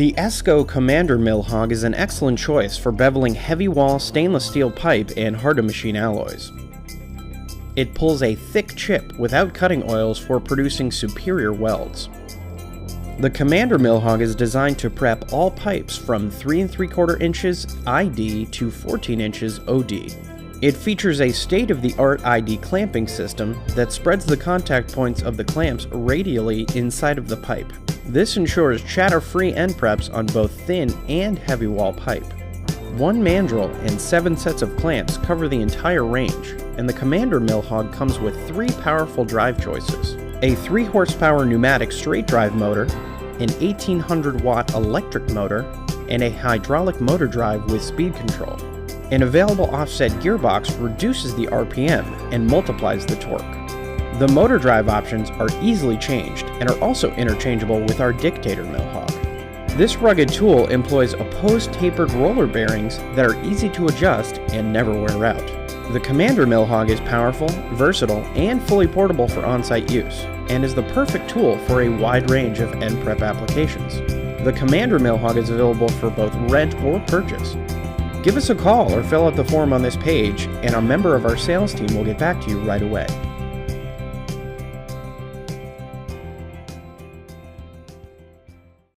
The Esco Commander Millhog is an excellent choice for beveling heavy wall stainless steel pipe and hard-to-machine alloys. It pulls a thick chip without cutting oils for producing superior welds. The Commander Millhog is designed to prep all pipes from 3 3/4 inches ID to 14 inches OD. It features a state-of-the-art ID clamping system that spreads the contact points of the clamps radially inside of the pipe. This ensures chatter-free end preps on both thin and heavy wall pipe. One mandrel and 7 sets of clamps cover the entire range, and the Commander Millhog comes with 3 powerful drive choices: a 3 horsepower pneumatic straight drive motor, an 1800 watt electric motor, and a hydraulic motor drive with speed control. An available offset gearbox reduces the RPM and multiplies the torque. The motor drive options are easily changed and are also interchangeable with our Dictator Millhog. This rugged tool employs opposed tapered roller bearings that are easy to adjust and never wear out. The Commander Millhog is powerful, versatile, and fully portable for on-site use, and is the perfect tool for a wide range of end prep applications. The Commander Millhog is available for both rent or purchase. Give us a call or fill out the form on this page, and a member of our sales team will get back to you right away.